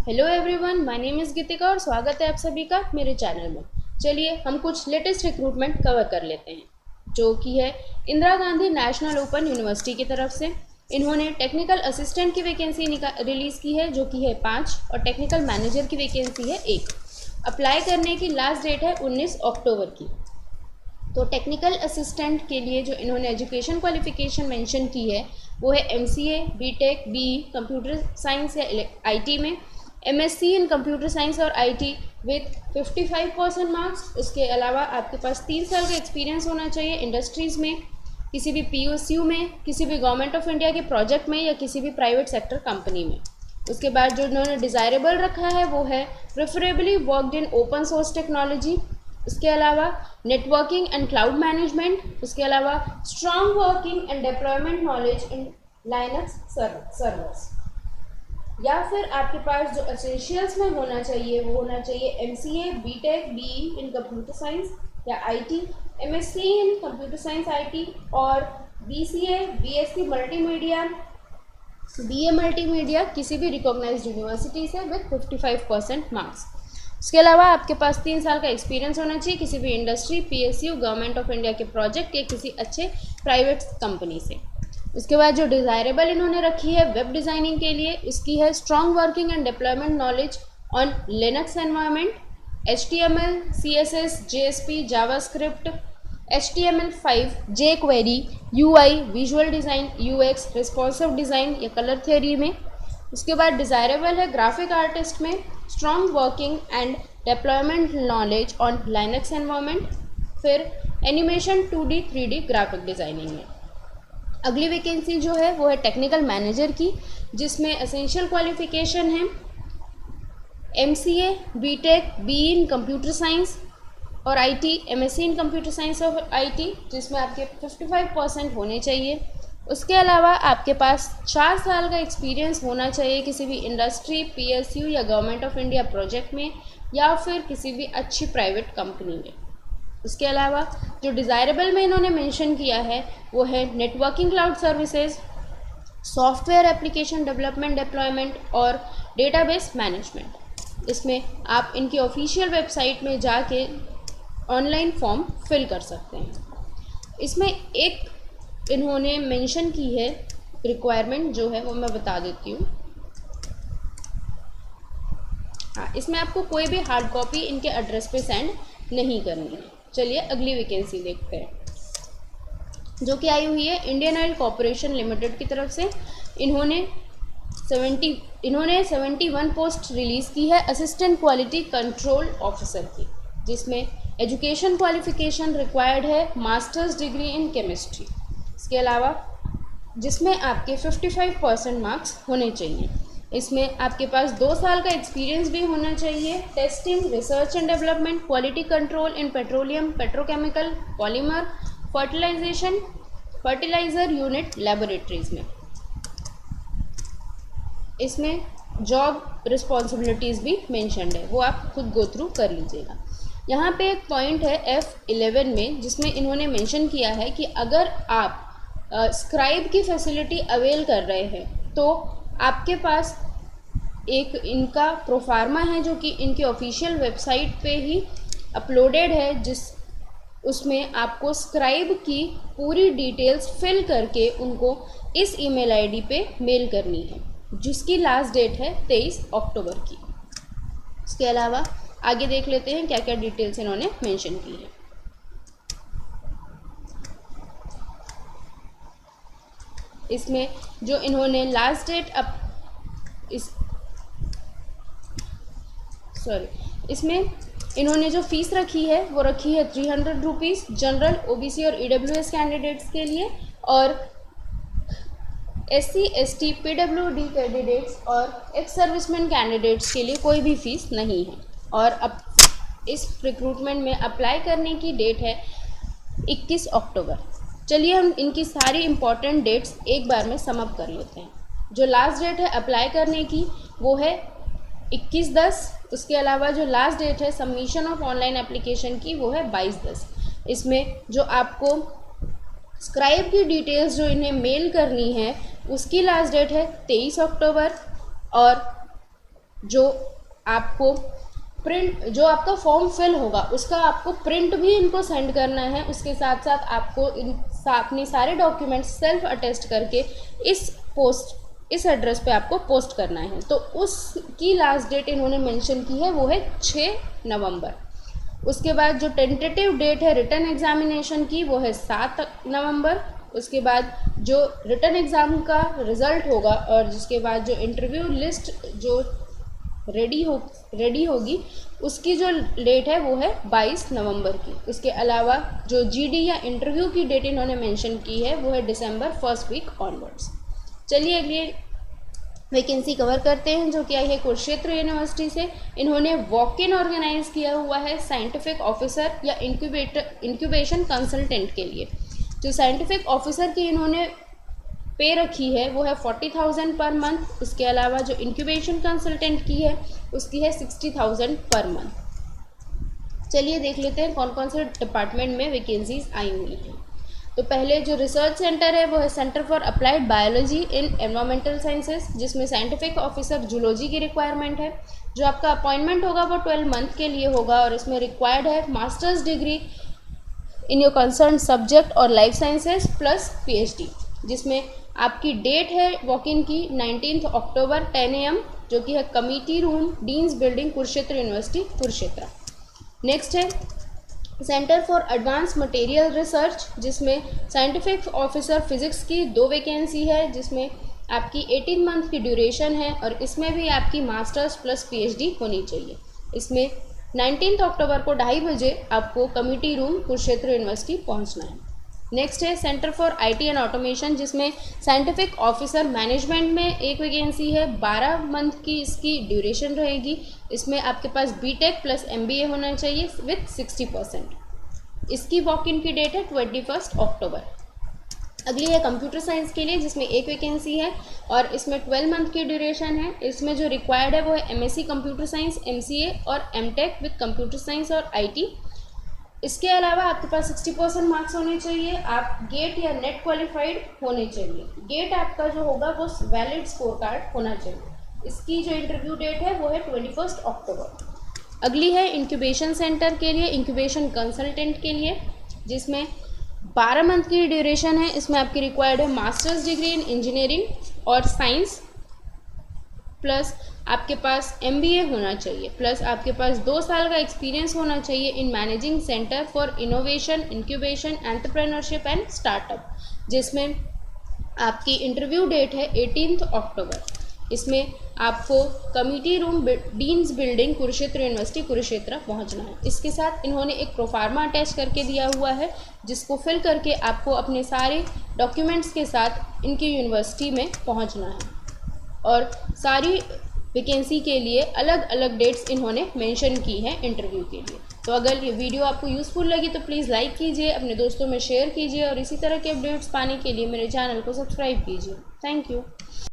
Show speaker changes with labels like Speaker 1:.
Speaker 1: Hello everyone, my name is Geetika और स्वागत है आप सभी का मेरे चैनल में। चलिए हम कुछ लेटेस्ट रिक्रूटमेंट कवर कर लेते हैं, जो कि है Indira Gandhi national open university की तरफ से। इन्होंने टेक्निकल असिस्टेंट की वैकेंसी रिलीज़ की है, जो कि है 5, और टेक्निकल मैनेजर की वैकेंसी है 1। अप्लाई करने की लास्ट डेट है 19 अक्टूबर की। तो टेक्निकल असिस्टेंट के लिए जो इन्होंने एजुकेशन क्वालिफिकेशन मेंशन की है वो है MCA, BTech, BE computer science या IT में, MSc इन कंप्यूटर साइंस और IT विथ 55% मार्क्स। उसके अलावा आपके पास 3 साल का एक्सपीरियंस होना चाहिए इंडस्ट्रीज़ में, किसी भी PSU में, किसी भी गवर्नमेंट ऑफ इंडिया के प्रोजेक्ट में या किसी भी प्राइवेट सेक्टर कंपनी में। उसके बाद जो इन्होंने डिज़ायरेबल रखा है वो है preferably worked in open source technology. उसके अलावा नेटवर्किंग एंड क्लाउड मैनेजमेंट। उसके अलावा strong working and deployment knowledge in Linux servers. या फिर आपके पास जो एसेंशियल्स में होना चाहिए वो होना चाहिए MCA, BTech, BE in computer science या IT, MSc in computer science IT और BCA, BSc multimedia, BA multimedia किसी भी रिकॉग्नाइज्ड यूनिवर्सिटी से विथ 55% मार्क्स। उसके अलावा आपके पास 3 साल का एक्सपीरियंस होना चाहिए किसी भी industry, PSU, government of India के प्रोजेक्ट या किसी अच्छे प्राइवेट कंपनी से। उसके बाद जो डिज़ायरेबल इन्होंने रखी है वेब डिज़ाइनिंग के लिए, उसकी है strong working and deployment knowledge on Linux environment, HTML, CSS, JSP, JavaScript, HTML5, jQuery, UI, visual design, UX, responsive design या कलर थियोरी में। उसके बाद डिज़ायरेबल है ग्राफिक आर्टिस्ट में strong working and deployment knowledge on Linux environment. फिर animation 2D 3D graphic designing में। अगली vacancy जो है वो है टेक्निकल मैनेजर की, जिसमें एसेंशियल क्वालिफिकेशन है MCA, BTech, BE in computer science और IT, MSc in computer science और IT, जिसमें आपके 55% होने चाहिए। उसके अलावा आपके पास 4 साल का एक्सपीरियंस होना चाहिए किसी भी इंडस्ट्री, PSU या गवर्नमेंट ऑफ इंडिया प्रोजेक्ट में या फिर किसी भी अच्छी प्राइवेट कंपनी में। उसके अलावा जो डिज़ायरेबल में इन्होंने मेंशन किया है वो है networking cloud services, software application development deployment और डेटाबेस मैनेजमेंट। इसमें आप इनकी ऑफिशियल वेबसाइट में जाके ऑनलाइन फॉर्म फिल कर सकते हैं। इसमें एक इन्होंने मेंशन की है रिक्वायरमेंट जो है वो मैं बता देती हूँ। हाँ, इसमें आपको कोई भी हार्ड कॉपी इनके एड्रेस पे सेंड नहीं करनी है। चलिए अगली वैकेंसी देखते हैं, जो कि आई हुई है इंडियन ऑयल कॉरपोरेशन लिमिटेड की तरफ से। इन्होंने 71 पोस्ट रिलीज़ की है असिस्टेंट क्वालिटी कंट्रोल ऑफिसर की, जिसमें एजुकेशन क्वालिफिकेशन रिक्वायर्ड है मास्टर्स डिग्री इन केमिस्ट्री। इसके अलावा जिसमें आपके 55% मार्क्स होने चाहिए। इसमें आपके पास 2 साल का एक्सपीरियंस भी होना चाहिए testing, research and development, quality control in petroleum, petrochemical, polymer, fertiliser unit laboratories में। इसमें जॉब रिस्पॉन्सिबिलिटीज़ भी मेंशन्ड है, वो आप खुद गो थ्रू कर लीजिएगा। यहाँ पे एक पॉइंट है F11 में, जिसमें इन्होंने मेंशन किया है कि अगर आप स्क्राइब की फैसिलिटी अवेल कर रहे हैं तो आपके पास एक इनका प्रोफार्मा है जो कि इनकी ऑफिशियल वेबसाइट पे ही अपलोडेड है, उसमें आपको स्क्राइब की पूरी डिटेल्स फिल करके उनको इस ईमेल आईडी पे मेल करनी है, जिसकी लास्ट डेट है 23 अक्टूबर की। इसके अलावा आगे देख लेते हैं क्या क्या डिटेल्स इन्होंने मेंशन की है। इसमें जो इन्होंने लास्ट डेट इसमें इन्होंने जो फीस रखी है वो रखी है 300 रुपीज़ जनरल, OBC और EWS कैंडिडेट्स के लिए, और SC, ST, PWD कैंडिडेट्स और एक्स सर्विसमैन कैंडिडेट्स के लिए कोई भी फीस नहीं है। और अब इस रिक्रूटमेंट में अप्लाई करने की डेट है 21 अक्टूबर। चलिए हम इनकी सारी इम्पॉर्टेंट डेट्स एक बार में सम अप कर लेते हैं। जो लास्ट डेट है अप्लाई करने की वो है 21/10। उसके अलावा जो लास्ट डेट है सबमिशन ऑफ ऑनलाइन एप्लीकेशन की वो है 22/10। इसमें जो आपको स्क्राइब की डिटेल्स जो इन्हें मेल करनी है उसकी लास्ट डेट है 23 अक्टूबर, और जो आपको जो आपका फॉर्म फिल होगा उसका आपको प्रिंट भी इनको सेंड करना है। उसके साथ साथ आपको अपने सारे डॉक्यूमेंट्स सेल्फ अटेस्ट करके इस एड्रेस पे आपको पोस्ट करना है। तो उसकी लास्ट डेट इन्होंने मेंशन की है वो है 6 नवंबर। उसके बाद जो टेंटेटिव डेट है रिटन एग्जामिनेशन की वो है 7 नवंबर। उसके बाद जो रिटन एग्ज़ाम का रिज़ल्ट होगा और जिसके बाद जो इंटरव्यू लिस्ट जो रेडी होगी उसकी जो डेट है वो है 22 नवंबर की। उसके अलावा जो जीडी या इंटरव्यू की डेट इन्होंने मेंशन की है वो है दिसंबर फर्स्ट वीक ऑनवर्ड्स। चलिए अगली वैकेंसी कवर करते हैं जो कि आई है कुरुक्षेत्र यूनिवर्सिटी से। इन्होंने वॉक इन ऑर्गेनाइज किया हुआ है साइंटिफिक ऑफिसर या इंक्यूबेशन कंसल्टेंट के लिए। जो साइंटिफिक ऑफिसर की इन्होंने पे रखी है वो है 40,000 पर मंथ। उसके अलावा जो इंक्यूबेशन कंसल्टेंट की है उसकी है 60,000 पर मंथ। चलिए देख लेते हैं कौन कौन से डिपार्टमेंट में वैकेंसीज आई हुई हैं। तो पहले जो रिसर्च सेंटर है वो है centre for applied biology in environmental sciences, जिसमें साइंटिफिक ऑफिसर जूलॉजी की रिक्वायरमेंट है। जो आपका अपॉइंटमेंट होगा वो 12 मंथ के लिए होगा और इसमें रिक्वायर्ड है masters degree in your concern subject और लाइफ साइंसेज प्लस पीएचडी। जिसमें आपकी डेट है वॉक इन की 19 अक्टूबर 10 AM, जो कि है committee room deans building Kurukshetra university Kurukshetra. Next है centre for advance material research, जिसमें साइंटिफिक ऑफिसर फिजिक्स की 2 वैकेंसी है, जिसमें आपकी 18 मंथ की ड्यूरेशन है और इसमें भी आपकी मास्टर्स प्लस पीएचडी होनी चाहिए। इसमें 19 अक्टूबर को 2:30 बजे आपको कमिटी रूम कुरुक्षेत्र यूनिवर्सिटी पहुंचना है। नेक्स्ट है centre for IT and automation, जिसमें साइंटिफिक ऑफिसर मैनेजमेंट में एक वैकेंसी है। 12 मंथ की इसकी ड्यूरेशन रहेगी। इसमें आपके पास बीटेक प्लस एमबीए होना चाहिए विथ 60%। इसकी वॉक इन की डेट है 21 अक्टूबर। अगली है कंप्यूटर साइंस के लिए, जिसमें एक वैकेंसी है और इसमें 12 मंथ की ड्यूरेशन है। इसमें जो रिक्वायर्ड है वो है एमएससी कंप्यूटर साइंस, एमसीए और एमटेक विथ कंप्यूटर साइंस और आईटी। इसके अलावा आपके पास 60% मार्क्स होने चाहिए। आप गेट या नेट क्वालिफाइड होने चाहिए। गेट आपका जो होगा वो वैलिड स्कोर कार्ड होना चाहिए। इसकी जो इंटरव्यू डेट है वो है 21 अक्टूबर। अगली है इंक्यूबेशन सेंटर के लिए, इंक्यूबेशन कंसल्टेंट के लिए, जिसमें 12 मंथ की ड्यूरेशन है। इसमें आपकी रिक्वायर्ड है मास्टर्स डिग्री इन इंजीनियरिंग और साइंस प्लस आपके पास एमबीए होना चाहिए प्लस आपके पास 2 साल का एक्सपीरियंस होना चाहिए in managing centre for innovation, incubation, entrepreneurship and startup. जिसमें आपकी इंटरव्यू डेट है 18 अक्टूबर। इसमें आपको committee room deans building Kurukshetra university Kurukshetra पहुंचना है। इसके साथ इन्होंने एक प्रोफार्मा अटैच करके दिया हुआ है, जिसको फिल करके आपको अपने सारे डॉक्यूमेंट्स के साथ इनकी यूनिवर्सिटी में पहुंचना है। और सारी वैकेंसी के लिए अलग अलग डेट्स इन्होंने मेंशन की हैं इंटरव्यू के लिए। तो अगर ये वीडियो आपको यूज़फुल लगी तो प्लीज़ लाइक कीजिए, अपने दोस्तों में शेयर कीजिए और इसी तरह के अपडेट्स पाने के लिए मेरे चैनल को सब्सक्राइब कीजिए। Thank you.